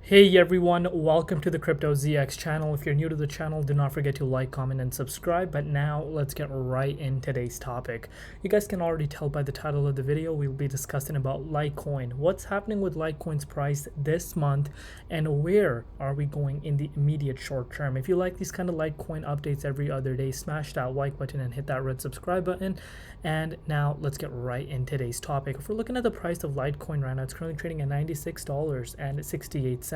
Hey everyone, welcome to the Crypto ZX channel. If you're new to the channel, do not forget to like, comment, and subscribe. But now let's get right in today's topic. You guys can already tell by the title of the video, we'll be discussing about Litecoin. What's happening with Litecoin's price this month and where are we going in the immediate short term? If you like these kind of Litecoin updates every other day, smash that like button and hit that red subscribe button. And now let's get right in today's topic. If we're looking at the price of Litecoin right now, it's currently trading at $96.68.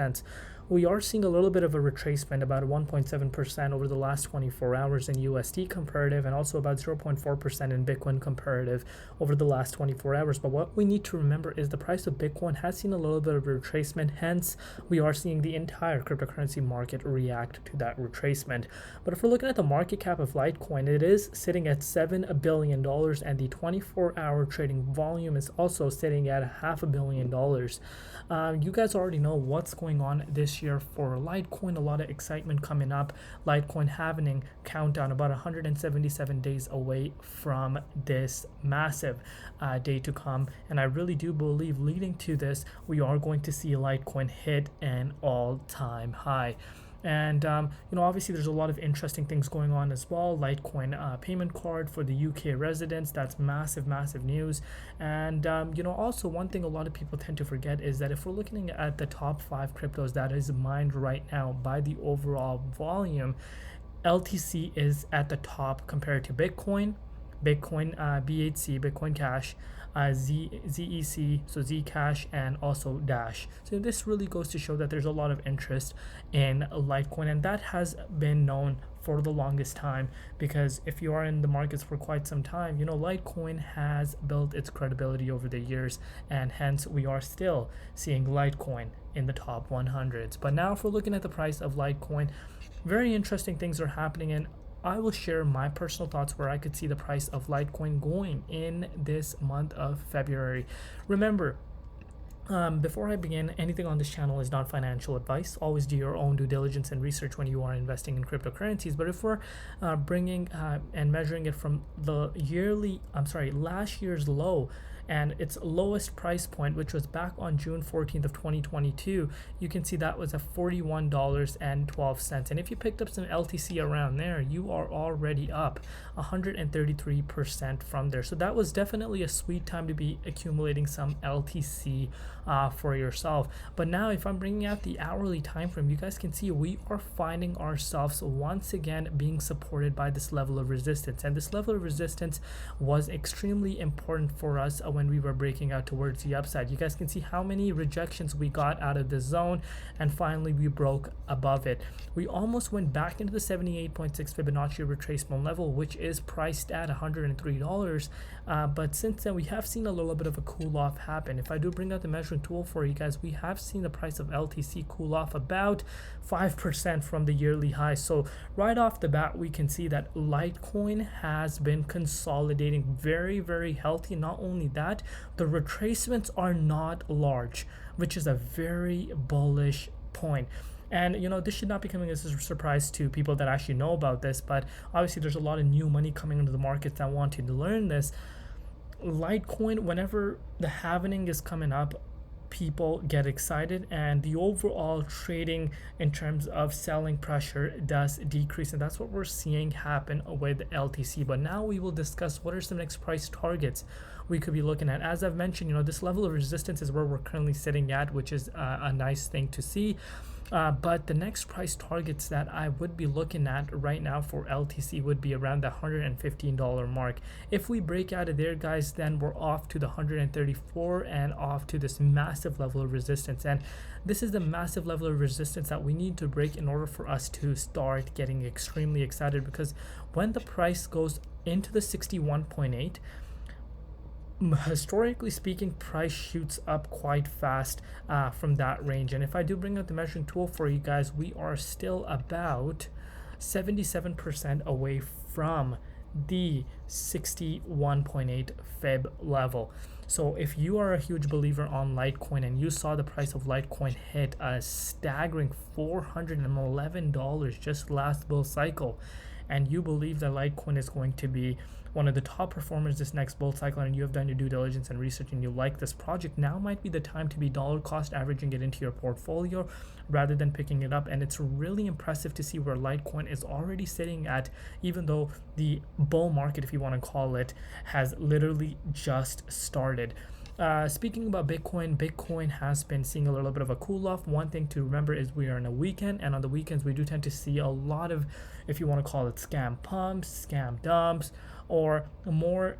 We are seeing a little bit of a retracement, about 1.7% over the last 24 hours in USD comparative, and also about 0.4% in Bitcoin comparative over the last 24 hours. But what we need to remember is the price of Bitcoin has seen a little bit of a retracement, hence we are seeing the entire cryptocurrency market react to that retracement. But if we're looking at the market cap of Litecoin, it is sitting at $7 billion, and the 24-hour trading volume is also sitting at $500 million. You guys already know what's going on this year for Litecoin. A lot of excitement coming up. Litecoin having countdown about 177 days away from this massive day to come, and I really do believe leading to this we are going to see Litecoin hit an all-time high. And obviously there's a lot of interesting things going on as well. Litecoin payment card for the UK residents, that's massive news. And also one thing a lot of people tend to forget is that if we're looking at the top 5 cryptos that is mined right now by the overall volume, LTC is at the top compared to Bitcoin, BHC, Bitcoin Cash, ZEC, so Zcash, and also Dash. So this really goes to show that there's a lot of interest in Litecoin, and that has been known for the longest time, because if you are in the markets for quite some time, Litecoin has built its credibility over the years, and hence we are still seeing Litecoin in the top 100s. But now if we're looking at the price of Litecoin, very interesting things are happening, and I will share my personal thoughts where I could see the price of Litecoin going in this month of February. Remember, before I begin, anything on this channel is not financial advice. Always do your own due diligence and research when you are investing in cryptocurrencies. But if we're bringing and measuring it from the last year's low and its lowest price point, which was back on June 14th of 2022, you can see that was at $41.12. And if you picked up some LTC around there, you are already up 133% from there. So that was definitely a sweet time to be accumulating some LTC for yourself. But now if I'm bringing out the hourly time frame, you guys can see we are finding ourselves once again being supported by this level of resistance. And this level of resistance was extremely important for us when we were breaking out towards the upside. You guys can see how many rejections we got out of the zone, and finally we broke above it. We almost went back into the 78.6 Fibonacci retracement level, which is priced at $103. But since then we have seen a little bit of a cool off happen. If I do bring out the measuring tool for you guys, we have seen the price of LTC cool off about 5% from the yearly high. So right off the bat we can see that Litecoin has been consolidating very healthy. Not only that, the retracements are not large, which is a very bullish point. And this should not be coming as a surprise to people that actually know about this, but obviously there's a lot of new money coming into the market that want to learn this. Litecoin, whenever the halving is coming up, people get excited, and the overall trading in terms of selling pressure does decrease, and that's what we're seeing happen with LTC. But now we will discuss what are some next price targets we could be looking at. As I've mentioned, this level of resistance is where we're currently sitting at, which is a nice thing to see. But the next price targets that I would be looking at right now for LTC would be around the $115 mark. If we break out of there, guys, then we're off to the 134 and off to this massive level of resistance. And this is the massive level of resistance that we need to break in order for us to start getting extremely excited, because when the price goes into the 61.8, historically speaking, price shoots up quite fast from that range. And if I do bring out the measuring tool for you guys, we are still about 77% away from the 61.8 Fib level. So if you are a huge believer on Litecoin and you saw the price of Litecoin hit a staggering $411 just last bull cycle, and you believe that Litecoin is going to be one of the top performers this next bull cycle, and you have done your due diligence and research and you like this project, now might be the time to be dollar cost averaging it into your portfolio rather than picking it up. And it's really impressive to see where Litecoin is already sitting at, even though the bull market, if you want to call it, has literally just started. Speaking about Bitcoin has been seeing a little bit of a cool off. One thing to remember is we are in a weekend, and on the weekends we do tend to see a lot of, if you want to call it, scam pumps, scam dumps, or more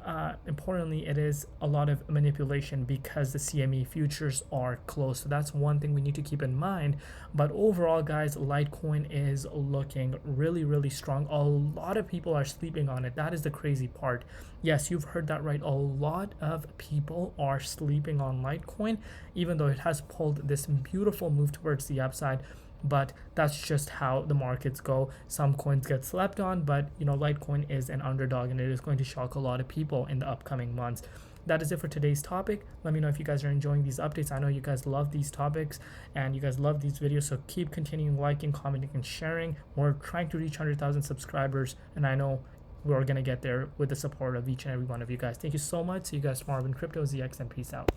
importantly, it is a lot of manipulation because the CME futures are closed. So that's one thing we need to keep in mind. But overall, guys, Litecoin is looking really, really strong. A lot of people are sleeping on it. That is the crazy part. Yes, you've heard that right. A lot of people are sleeping on Litecoin, even though it has pulled this beautiful move towards the upside. But that's just how the markets go. Some coins get slept on, but Litecoin is an underdog, and it is going to shock a lot of people in the upcoming months. That is it for today's topic. Let me know if you guys are enjoying these updates. I know you guys love these topics and you guys love these videos, so keep continuing liking, commenting, and sharing. We're trying to reach 100,000 subscribers, and I know we're going to get there with the support of each and every one of you guys. Thank you so much. See you guys tomorrow in Crypto ZX, and peace out.